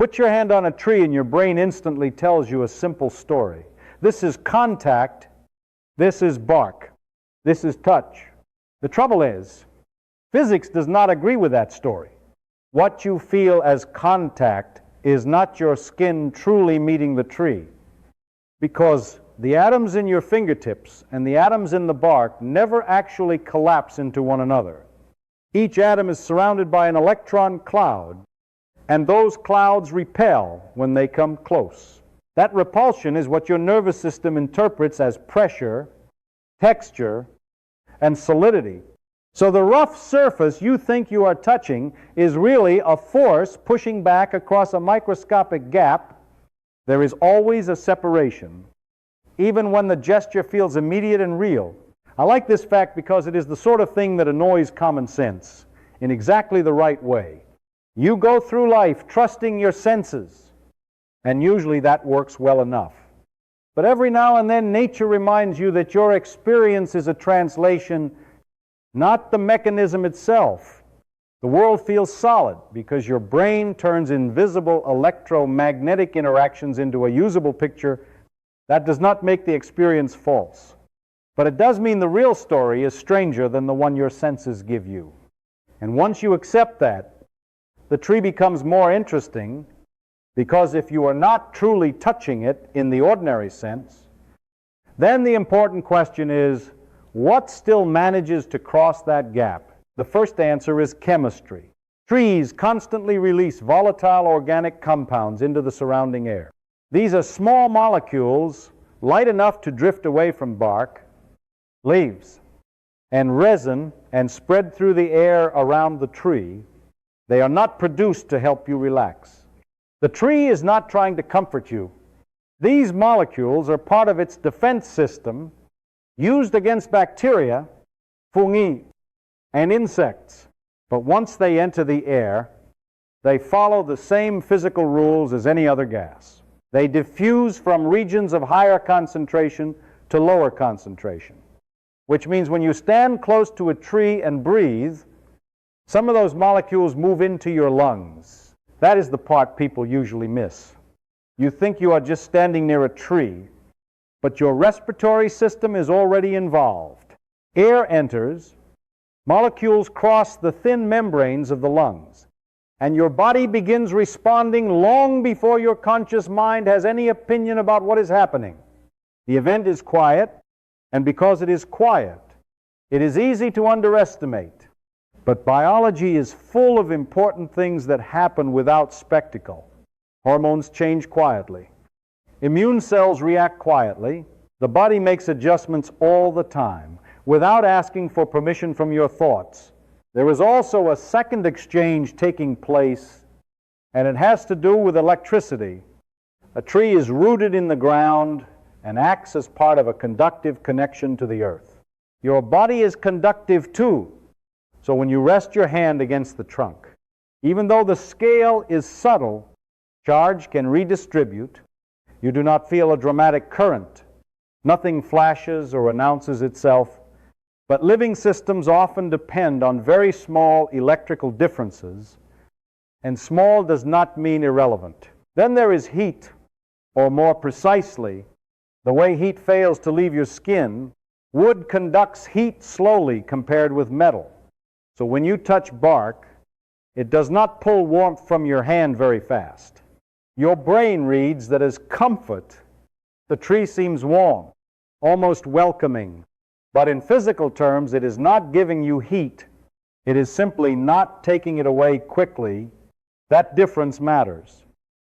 Put your hand on a tree and your brain instantly tells you a simple story. This is contact, this is bark, this is touch. The trouble is, physics does not agree with that story. What you feel as contact is not your skin truly meeting the tree, because the atoms in your fingertips and the atoms in the bark never actually collapse into one another. Each atom is surrounded by an electron cloud, and those clouds repel when they come close. That repulsion is what your nervous system interprets as pressure, texture, and solidity. So the rough surface you think you are touching is really a force pushing back across a microscopic gap. There is always a separation, even when the gesture feels immediate and real. I like this fact because it is the sort of thing that annoys common sense in exactly the right way. You go through life trusting your senses, and usually that works well enough. But every now and then nature reminds you that your experience is a translation, not the mechanism itself. The world feels solid because your brain turns invisible electromagnetic interactions into a usable picture. That does not make the experience false. But it does mean the real story is stranger than the one your senses give you. And once you accept that, the tree becomes more interesting, because if you are not truly touching it in the ordinary sense, then the important question is, what still manages to cross that gap? The first answer is chemistry. Trees constantly release volatile organic compounds into the surrounding air. These are small molecules, light enough to drift away from bark, leaves, and resin, and spread through the air around the tree. They are not produced to help you relax. The tree is not trying to comfort you. These molecules are part of its defense system, used against bacteria, fungi, and insects. But once they enter the air, they follow the same physical rules as any other gas. They diffuse from regions of higher concentration to lower concentration, which means when you stand close to a tree and breathe, some of those molecules move into your lungs. That is the part people usually miss. You think you are just standing near a tree, but your respiratory system is already involved. Air enters, molecules cross the thin membranes of the lungs, and your body begins responding long before your conscious mind has any opinion about what is happening. The event is quiet, and because it is quiet, it is easy to underestimate. But biology is full of important things that happen without spectacle. Hormones change quietly. Immune cells react quietly. The body makes adjustments all the time, without asking for permission from your thoughts. There is also a second exchange taking place, and it has to do with electricity. A tree is rooted in the ground and acts as part of a conductive connection to the earth. Your body is conductive too. So when you rest your hand against the trunk, even though the scale is subtle, charge can redistribute. You do not feel a dramatic current. Nothing flashes or announces itself. But living systems often depend on very small electrical differences, and small does not mean irrelevant. Then there is heat, or more precisely, the way heat fails to leave your skin. Wood conducts heat slowly compared with metal. So when you touch bark, it does not pull warmth from your hand very fast. Your brain reads that as comfort, the tree seems warm, almost welcoming. But in physical terms, it is not giving you heat. It is simply not taking it away quickly. That difference matters,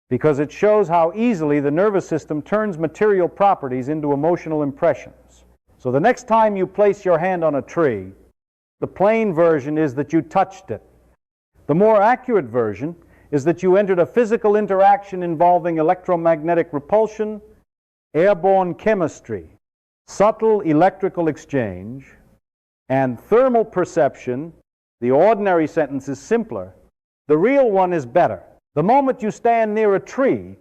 because it shows how easily the nervous system turns material properties into emotional impressions. So the next time you place your hand on a tree, the plain version is that you touched it. The more accurate version is that you entered a physical interaction involving electromagnetic repulsion, airborne chemistry, subtle electrical exchange, and thermal perception. The ordinary sentence is simpler. The real one is better. The moment you stand near a tree,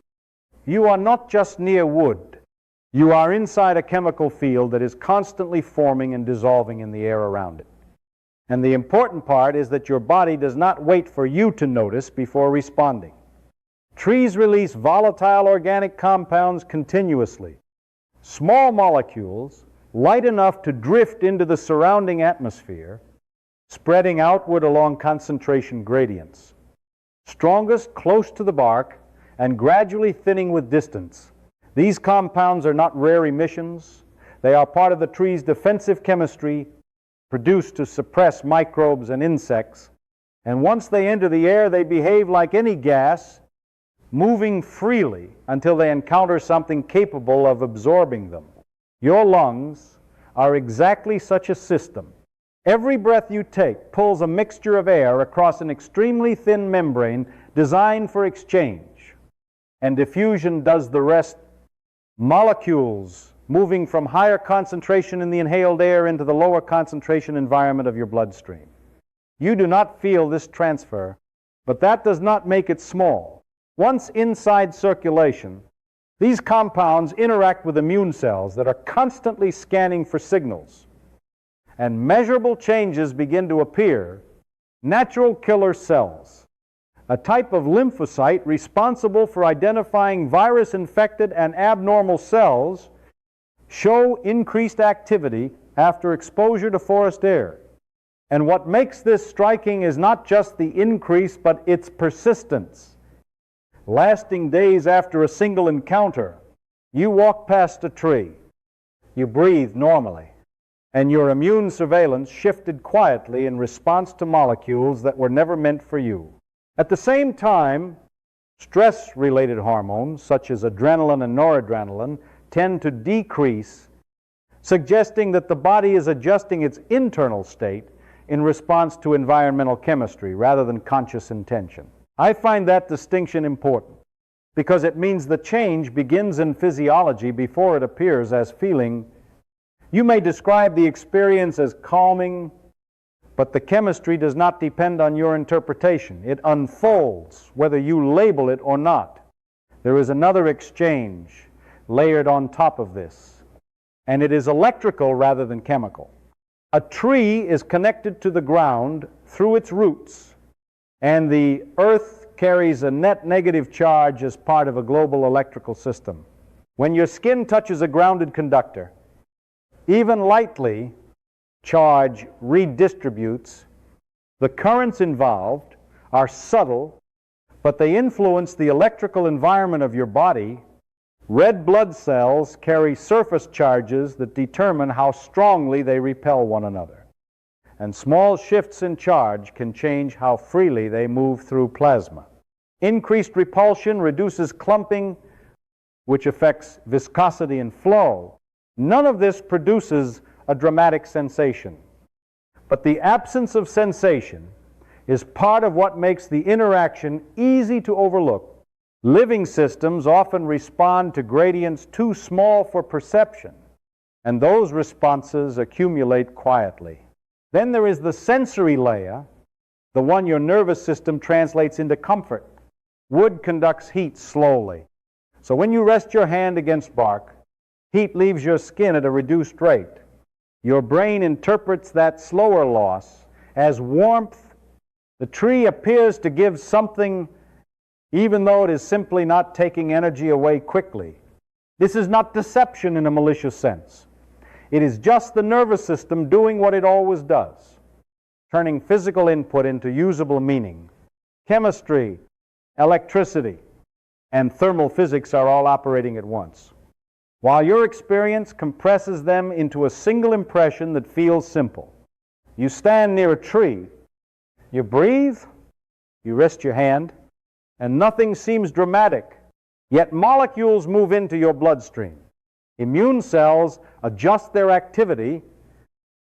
you are not just near wood. You are inside a chemical field that is constantly forming and dissolving in the air around it. And the important part is that your body does not wait for you to notice before responding. Trees release volatile organic compounds continuously, small molecules light enough to drift into the surrounding atmosphere, spreading outward along concentration gradients, strongest close to the bark and gradually thinning with distance. These compounds are not rare emissions. They are part of the tree's defensive chemistry produced to suppress microbes and insects. And once they enter the air, they behave like any gas, moving freely until they encounter something capable of absorbing them. Your lungs are exactly such a system. Every breath you take pulls a mixture of air across an extremely thin membrane designed for exchange, and diffusion does the rest. Molecules moving from higher concentration in the inhaled air into the lower concentration environment of your bloodstream. You do not feel this transfer, but that does not make it small. Once inside circulation, these compounds interact with immune cells that are constantly scanning for signals, and measurable changes begin to appear. Natural killer cells, a type of lymphocyte responsible for identifying virus-infected and abnormal cells, show increased activity after exposure to forest air. And what makes this striking is not just the increase, but its persistence. Lasting days after a single encounter, you walk past a tree, you breathe normally, and your immune surveillance shifted quietly in response to molecules that were never meant for you. At the same time, stress-related hormones, such as adrenaline and noradrenaline, tend to decrease, suggesting that the body is adjusting its internal state in response to environmental chemistry rather than conscious intention. I find that distinction important because it means the change begins in physiology before it appears as feeling. You may describe the experience as calming, but the chemistry does not depend on your interpretation. It unfolds whether you label it or not. There is another exchange layered on top of this, and it is electrical rather than chemical. A tree is connected to the ground through its roots, and the earth carries a net negative charge as part of a global electrical system. When your skin touches a grounded conductor, even lightly, charge redistributes. The currents involved are subtle, but they influence the electrical environment of your body. Red blood cells carry surface charges that determine how strongly they repel one another. And small shifts in charge can change how freely they move through plasma. Increased repulsion reduces clumping, which affects viscosity and flow. None of this produces a dramatic sensation. But the absence of sensation is part of what makes the interaction easy to overlook. Living systems often respond to gradients too small for perception, and those responses accumulate quietly. Then there is the sensory layer, the one your nervous system translates into comfort. Wood conducts heat slowly. So when you rest your hand against bark, heat leaves your skin at a reduced rate. Your brain interprets that slower loss as warmth. The tree appears to give something even though it is simply not taking energy away quickly. This is not deception in a malicious sense. It is just the nervous system doing what it always does, turning physical input into usable meaning. Chemistry, electricity, and thermal physics are all operating at once, while your experience compresses them into a single impression that feels simple. You stand near a tree, you breathe, you rest your hand, and nothing seems dramatic, yet molecules move into your bloodstream. Immune cells adjust their activity.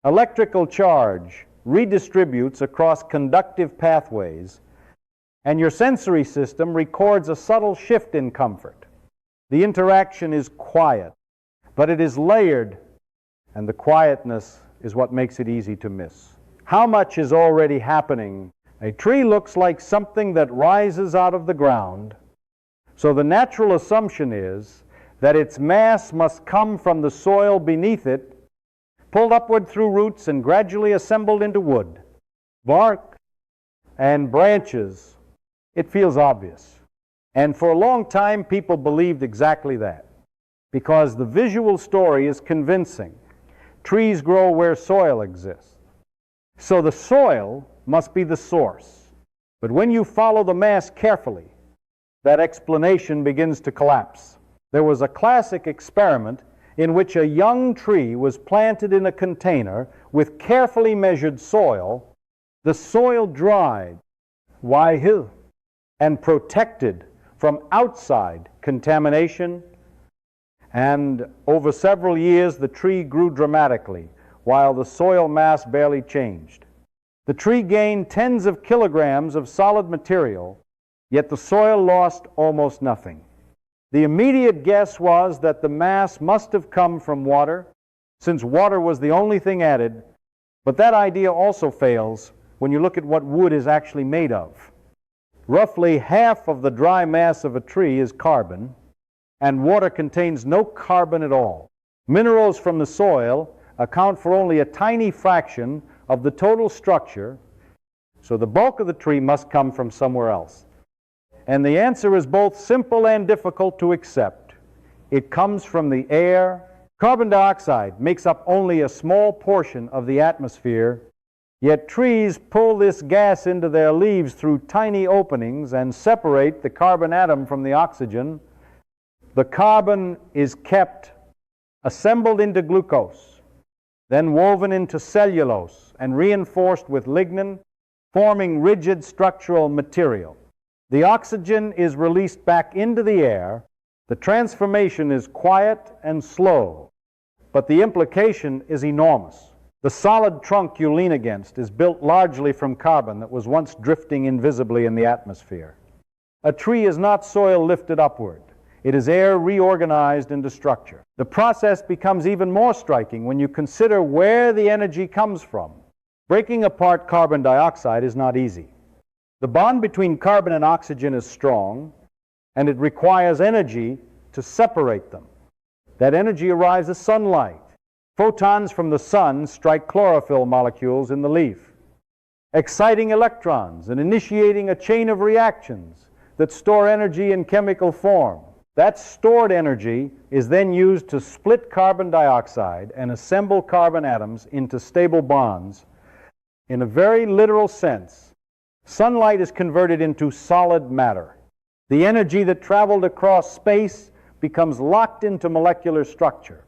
Electrical charge redistributes across conductive pathways, and your sensory system records a subtle shift in comfort. The interaction is quiet, but it is layered, and the quietness is what makes it easy to miss. How much is already happening? A tree looks like something that rises out of the ground, so the natural assumption is that its mass must come from the soil beneath it, pulled upward through roots and gradually assembled into wood, bark, and branches. It feels obvious. And for a long time, people believed exactly that, because the visual story is convincing. Trees grow where soil exists. So the soil must be the source. But when you follow the mass carefully, that explanation begins to collapse. There was a classic experiment in which a young tree was planted in a container with carefully measured soil. The soil dried, and protected from outside contamination, and over several years the tree grew dramatically while the soil mass barely changed. The tree gained tens of kilograms of solid material, yet the soil lost almost nothing. The immediate guess was that the mass must have come from water, since water was the only thing added, but that idea also fails when you look at what wood is actually made of. Roughly half of the dry mass of a tree is carbon, and water contains no carbon at all. Minerals from the soil account for only a tiny fraction of the total structure, so the bulk of the tree must come from somewhere else. And the answer is both simple and difficult to accept. It comes from the air. Carbon dioxide makes up only a small portion of the atmosphere, yet trees pull this gas into their leaves through tiny openings and separate the carbon atom from the oxygen. The carbon is kept assembled into glucose, then woven into cellulose and reinforced with lignin, forming rigid structural material. The oxygen is released back into the air. The transformation is quiet and slow, but the implication is enormous. The solid trunk you lean against is built largely from carbon that was once drifting invisibly in the atmosphere. A tree is not soil lifted upward. It is air reorganized into structure. The process becomes even more striking when you consider where the energy comes from. Breaking apart carbon dioxide is not easy. The bond between carbon and oxygen is strong, and it requires energy to separate them. That energy arrives as sunlight. Photons from the sun strike chlorophyll molecules in the leaf, exciting electrons and initiating a chain of reactions that store energy in chemical form. That stored energy is then used to split carbon dioxide and assemble carbon atoms into stable bonds. In a very literal sense, sunlight is converted into solid matter. The energy that traveled across space becomes locked into molecular structure,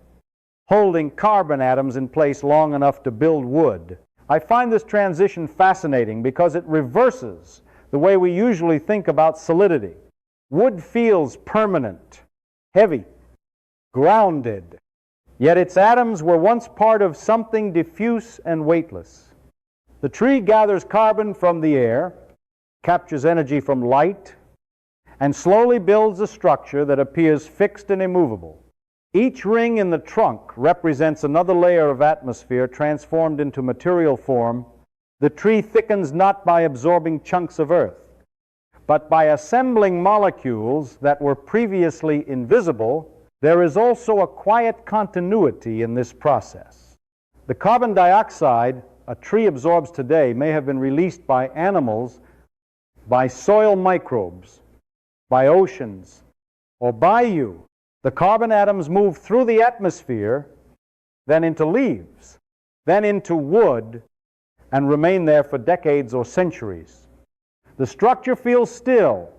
holding carbon atoms in place long enough to build wood. I find this transition fascinating because it reverses the way we usually think about solidity. Wood feels permanent, heavy, grounded, yet its atoms were once part of something diffuse and weightless. The tree gathers carbon from the air, captures energy from light, and slowly builds a structure that appears fixed and immovable. Each ring in the trunk represents another layer of atmosphere transformed into material form. The tree thickens not by absorbing chunks of earth, but by assembling molecules that were previously invisible. There is also a quiet continuity in this process. The carbon dioxide a tree absorbs today may have been released by animals, by soil microbes, by oceans, or by you. The carbon atoms move through the atmosphere, then into leaves, then into wood, and remain there for decades or centuries. The structure feels still,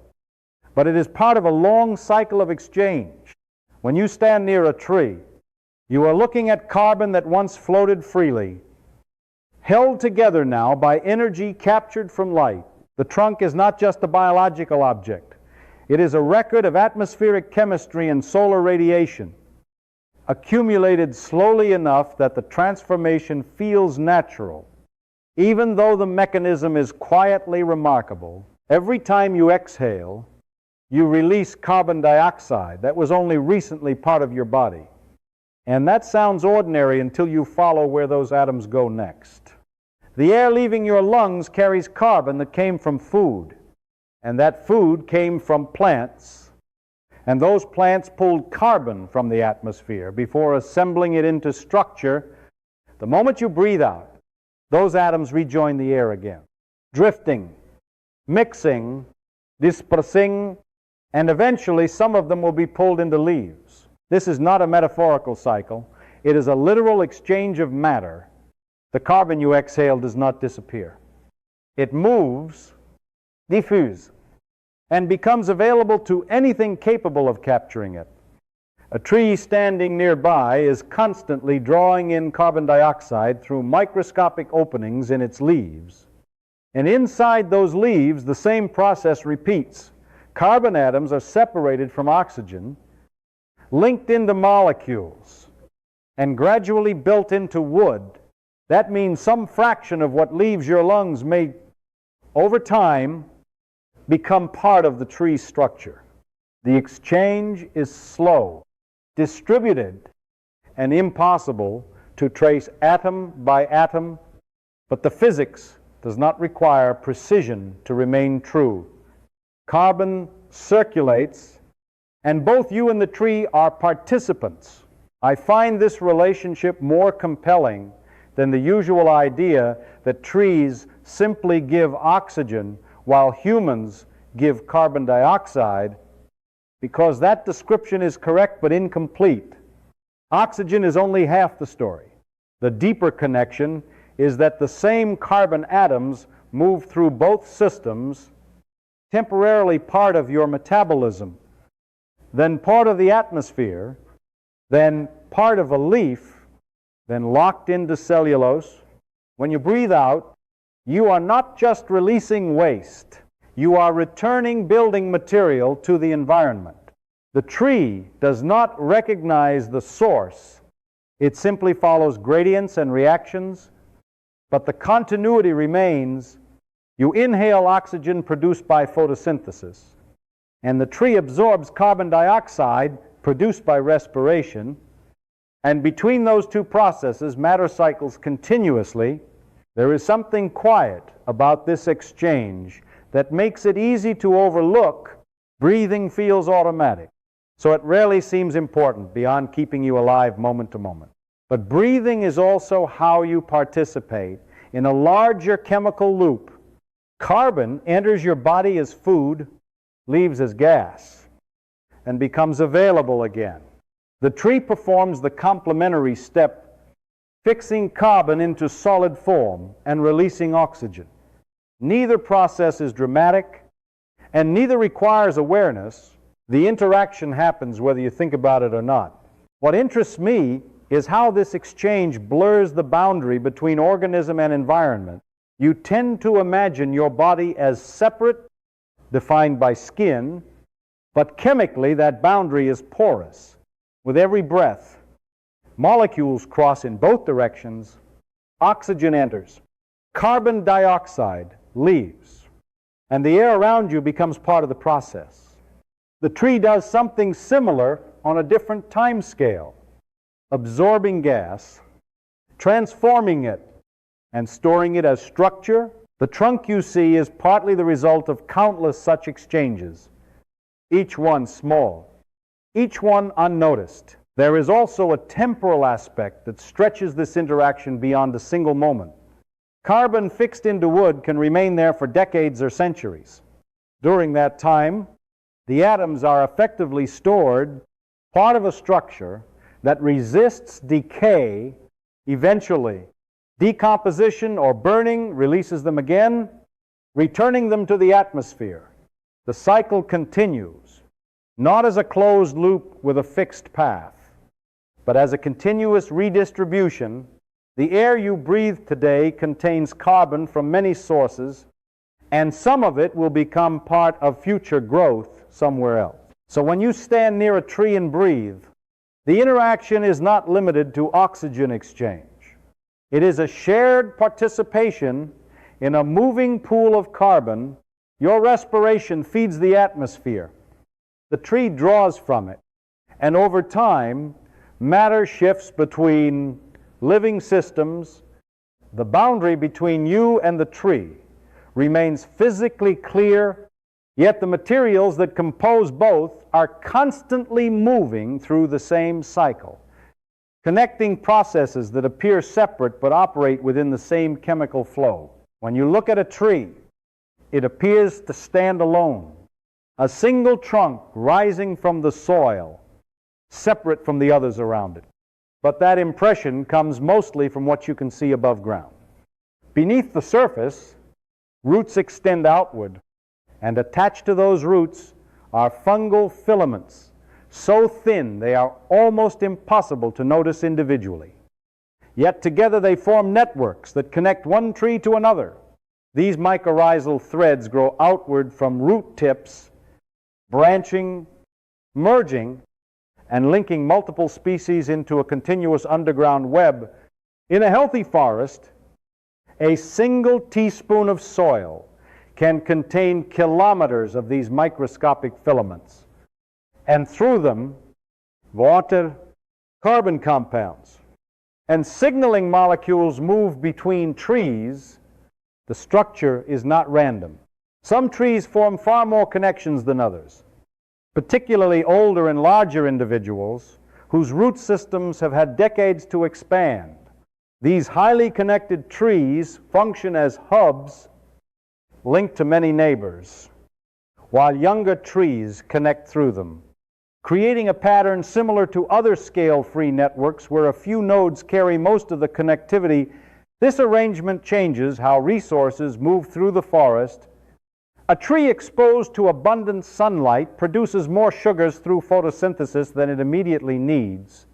but it is part of a long cycle of exchange. When you stand near a tree, you are looking at carbon that once floated freely, held together now by energy captured from light. The trunk is not just a biological object. It is a record of atmospheric chemistry and solar radiation, accumulated slowly enough that the transformation feels natural. Even though the mechanism is quietly remarkable, every time you exhale, you release carbon dioxide that was only recently part of your body. And that sounds ordinary until you follow where those atoms go next. The air leaving your lungs carries carbon that came from food, and that food came from plants, and those plants pulled carbon from the atmosphere before assembling it into structure. The moment you breathe out, those atoms rejoin the air again, drifting, mixing, dispersing, and eventually some of them will be pulled into leaves. This is not a metaphorical cycle. It is a literal exchange of matter. The carbon you exhale does not disappear. It moves, diffuse, and becomes available to anything capable of capturing it. A tree standing nearby is constantly drawing in carbon dioxide through microscopic openings in its leaves. And inside those leaves, the same process repeats. Carbon atoms are separated from oxygen, linked into molecules, and gradually built into wood. That means some fraction of what leaves your lungs may, over time, become part of the tree's structure. The exchange is slow, distributed, and impossible to trace atom by atom, but the physics does not require precision to remain true. Carbon circulates, and both you and the tree are participants. I find this relationship more compelling than the usual idea that trees simply give oxygen while humans give carbon dioxide, because that description is correct but incomplete. Oxygen is only half the story. The deeper connection is that the same carbon atoms move through both systems, temporarily part of your metabolism, then part of the atmosphere, then part of a leaf, then locked into cellulose. When you breathe out, you are not just releasing waste. You are returning building material to the environment. The tree does not recognize the source. It simply follows gradients and reactions, but the continuity remains. You inhale oxygen produced by photosynthesis, and the tree absorbs carbon dioxide produced by respiration, and between those two processes, matter cycles continuously. There is something quiet about this exchange that makes it easy to overlook. Breathing feels automatic, so it rarely seems important beyond keeping you alive moment to moment. But breathing is also how you participate in a larger chemical loop. Carbon enters your body as food, leaves as gas, and becomes available again. The tree performs the complementary step, fixing carbon into solid form and releasing oxygen. Neither process is dramatic, and neither requires awareness. The interaction happens whether you think about it or not. What interests me is how this exchange blurs the boundary between organism and environment. You tend to imagine your body as separate, defined by skin, but chemically that boundary is porous. With every breath, molecules cross in both directions. Oxygen enters. Carbon dioxide leaves, and the air around you becomes part of the process. The tree does something similar on a different time scale, absorbing gas, transforming it, and storing it as structure. The trunk you see is partly the result of countless such exchanges, each one small, each one unnoticed. There is also a temporal aspect that stretches this interaction beyond a single moment. Carbon fixed into wood can remain there for decades or centuries. During that time, the atoms are effectively stored, part of a structure that resists decay. Eventually, decomposition or burning releases them again, returning them to the atmosphere. The cycle continues, not as a closed loop with a fixed path, but as a continuous redistribution. The air you breathe today contains carbon from many sources, and some of it will become part of future growth somewhere else. So when you stand near a tree and breathe, the interaction is not limited to oxygen exchange. It is a shared participation in a moving pool of carbon. Your respiration feeds the atmosphere. The tree draws from it, and over time, matter shifts between living systems. The boundary between you and the tree remains physically clear, yet the materials that compose both are constantly moving through the same cycle, connecting processes that appear separate but operate within the same chemical flow. When you look at a tree, it appears to stand alone, a single trunk rising from the soil, separate from the others around it. But that impression comes mostly from what you can see above ground. Beneath the surface, roots extend outward, and attached to those roots are fungal filaments, so thin they are almost impossible to notice individually. Yet together they form networks that connect one tree to another. These mycorrhizal threads grow outward from root tips, branching, merging, and linking multiple species into a continuous underground web. In a healthy forest, a single teaspoon of soil can contain kilometers of these microscopic filaments, and through them, water, carbon compounds, and signaling molecules move between trees. The structure is not random. Some trees form far more connections than others, particularly older and larger individuals whose root systems have had decades to expand. These highly connected trees function as hubs linked to many neighbors, while younger trees connect through them, creating a pattern similar to other scale-free networks where a few nodes carry most of the connectivity. This arrangement changes how resources move through the forest. A tree exposed to abundant sunlight produces more sugars through photosynthesis than it immediately needs,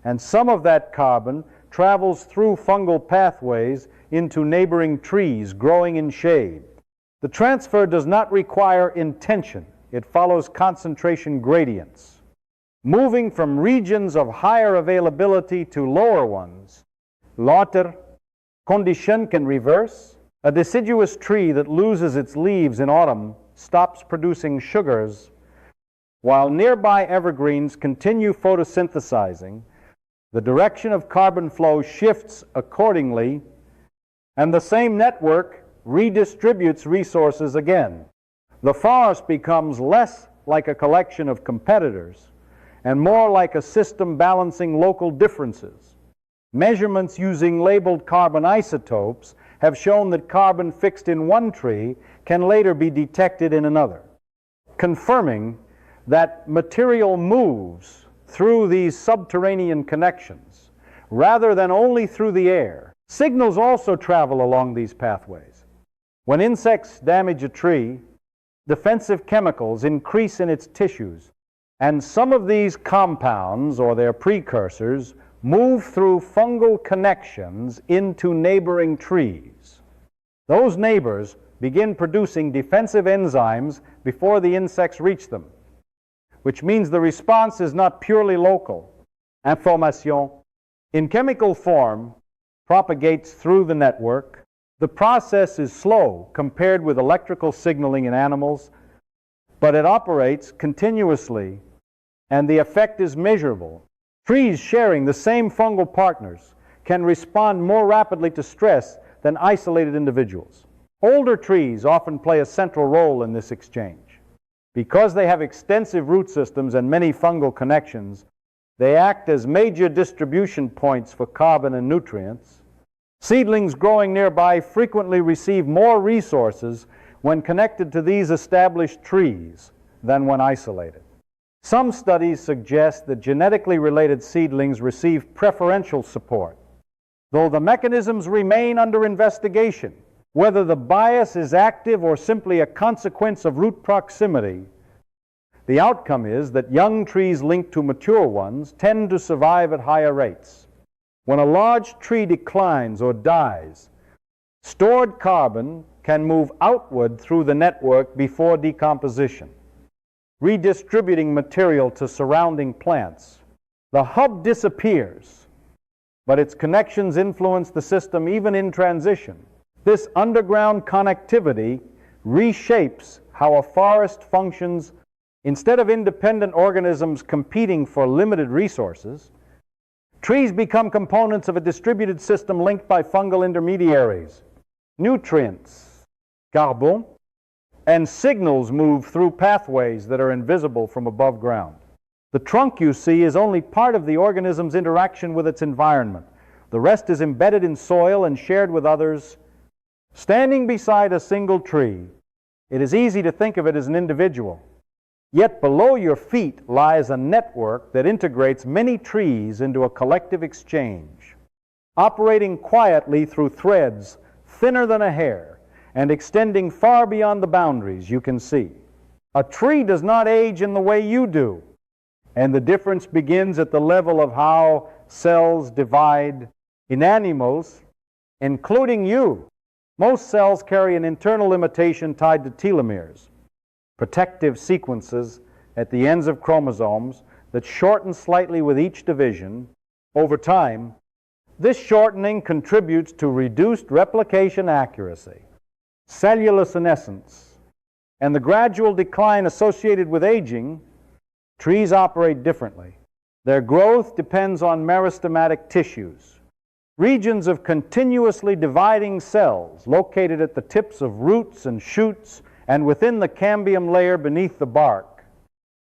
and some of that carbon travels through fungal pathways into neighboring trees growing in shade. The transfer does not require intention. It follows concentration gradients. Moving from regions of higher availability to lower ones, lauter condition can reverse. A deciduous tree that loses its leaves in autumn stops producing sugars, while nearby evergreens continue photosynthesizing. The direction of carbon flow shifts accordingly, and the same network redistributes resources again. The forest becomes less like a collection of competitors and more like a system balancing local differences. Measurements using labeled carbon isotopes have shown that carbon fixed in one tree can later be detected in another, confirming that material moves through these subterranean connections rather than only through the air. Signals also travel along these pathways. When insects damage a tree, defensive chemicals increase in its tissues, and some of these compounds, or their precursors, move through fungal connections into neighboring trees. Those neighbors begin producing defensive enzymes before the insects reach them, which means the response is not purely local. Information, in chemical form, propagates through the network. The process is slow compared with electrical signaling in animals, but it operates continuously, and the effect is measurable. Trees sharing the same fungal partners can respond more rapidly to stress than isolated individuals. Older trees often play a central role in this exchange. Because they have extensive root systems and many fungal connections, they act as major distribution points for carbon and nutrients. Seedlings growing nearby frequently receive more resources when connected to these established trees than when isolated. Some studies suggest that genetically related seedlings receive preferential support, though the mechanisms remain under investigation. Whether the bias is active or simply a consequence of root proximity, the outcome is that young trees linked to mature ones tend to survive at higher rates. When a large tree declines or dies, stored carbon can move outward through the network before decomposition, redistributing material to surrounding plants. The hub disappears, but its connections influence the system even in transition. This underground connectivity reshapes how a forest functions. Instead of independent organisms competing for limited resources, trees become components of a distributed system linked by fungal intermediaries. Nutrients, carbon, and signals move through pathways that are invisible from above ground. The trunk you see is only part of the organism's interaction with its environment. The rest is embedded in soil and shared with others. Standing beside a single tree, It is easy to think of it as an individual. Yet below your feet lies a network that integrates many trees into a collective exchange, operating quietly through threads thinner than a hair and extending far beyond the boundaries you can see. A tree does not age in the way you do, and the difference begins at the level of how cells divide. In animals, including you, most cells carry an internal limitation tied to telomeres, protective sequences at the ends of chromosomes that shorten slightly with each division. Over time, this shortening contributes to reduced replication accuracy, cellular senescence, and the gradual decline associated with aging. Trees operate differently. Their growth depends on meristematic tissues, regions of continuously dividing cells located at the tips of roots and shoots and within the cambium layer beneath the bark.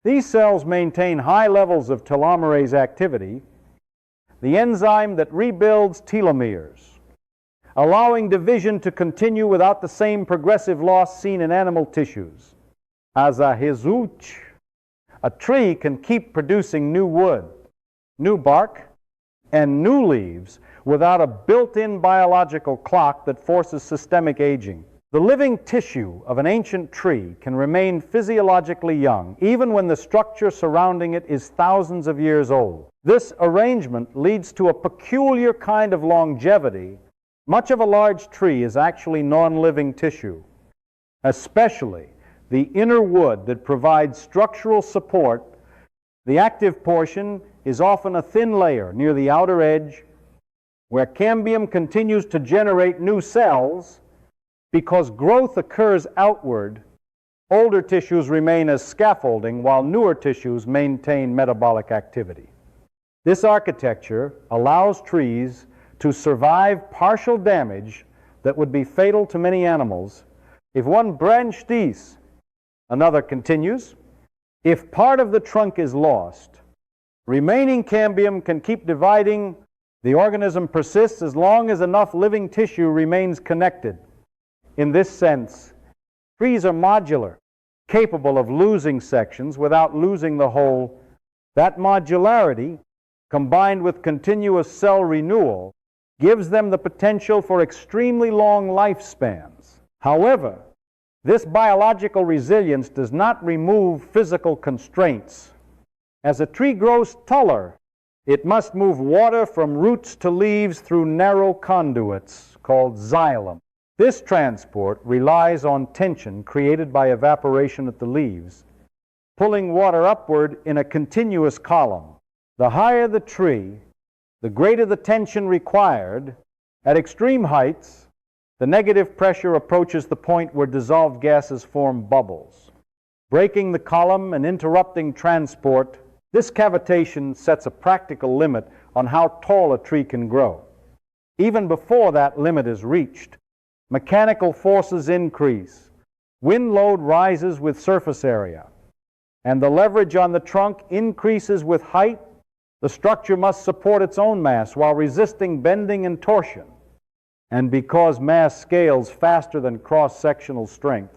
These cells maintain high levels of telomerase activity, the enzyme that rebuilds telomeres, allowing division to continue without the same progressive loss seen in animal tissues. As a result, a tree can keep producing new wood, new bark, and new leaves without a built-in biological clock that forces systemic aging. The living tissue of an ancient tree can remain physiologically young, even when the structure surrounding it is thousands of years old. This arrangement leads to a peculiar kind of longevity. Much of a large tree is actually non-living tissue, especially the inner wood that provides structural support. The active portion is often a thin layer near the outer edge where cambium continues to generate new cells. Because growth occurs outward, older tissues remain as scaffolding while newer tissues maintain metabolic activity. This architecture allows trees to survive partial damage that would be fatal to many animals. If one branch dies, another continues. If part of the trunk is lost, remaining cambium can keep dividing. The organism persists as long as enough living tissue remains connected. In this sense, trees are modular, capable of losing sections without losing the whole. That modularity, combined with continuous cell renewal, gives them the potential for extremely long lifespans. However, this biological resilience does not remove physical constraints. As a tree grows taller, it must move water from roots to leaves through narrow conduits called xylem. This transport relies on tension created by evaporation at the leaves, pulling water upward in a continuous column. The higher the tree, the greater the tension required. At extreme heights, the negative pressure approaches the point where dissolved gases form bubbles, breaking the column and interrupting transport. This cavitation sets a practical limit on how tall a tree can grow. Even before that limit is reached, mechanical forces increase, wind load rises with surface area, and the leverage on the trunk increases with height. The structure must support its own mass while resisting bending and torsion. And because mass scales faster than cross-sectional strength,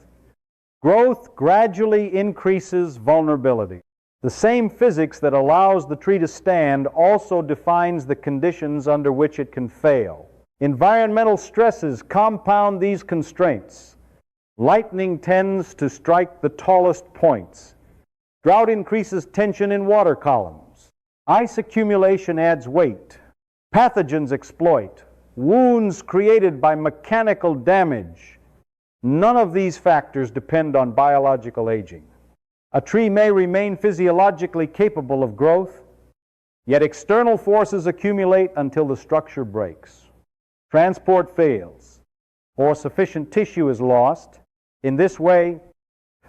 growth gradually increases vulnerability. The same physics that allows the tree to stand also defines the conditions under which it can fail. Environmental stresses compound these constraints. Lightning tends to strike the tallest points. Drought increases tension in water columns. Ice accumulation adds weight. Pathogens exploit. Wounds created by mechanical damage. None of these factors depend on biological aging. A tree may remain physiologically capable of growth, yet external forces accumulate until the structure breaks. Transport fails, or sufficient tissue is lost. In this way,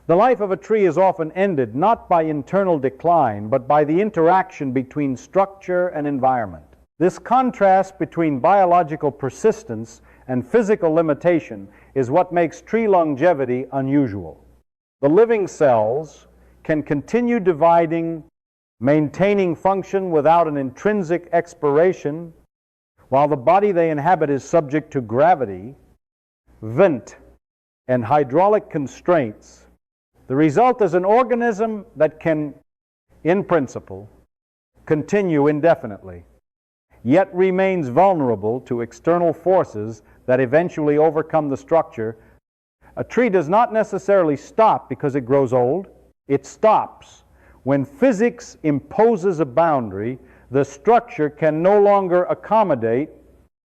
the life of a tree is often ended not by internal decline, but by the interaction between structure and environment. This contrast between biological persistence and physical limitation is what makes tree longevity unusual. The living cells can continue dividing, maintaining function without an intrinsic expiration, while the body they inhabit is subject to gravity. Wind, and hydraulic constraints, the result is an organism that can, in principle, continue indefinitely, yet remains vulnerable to external forces that eventually overcome the structure. A tree does not necessarily stop because it grows old. It stops when physics imposes a boundary. The structure can no longer accommodate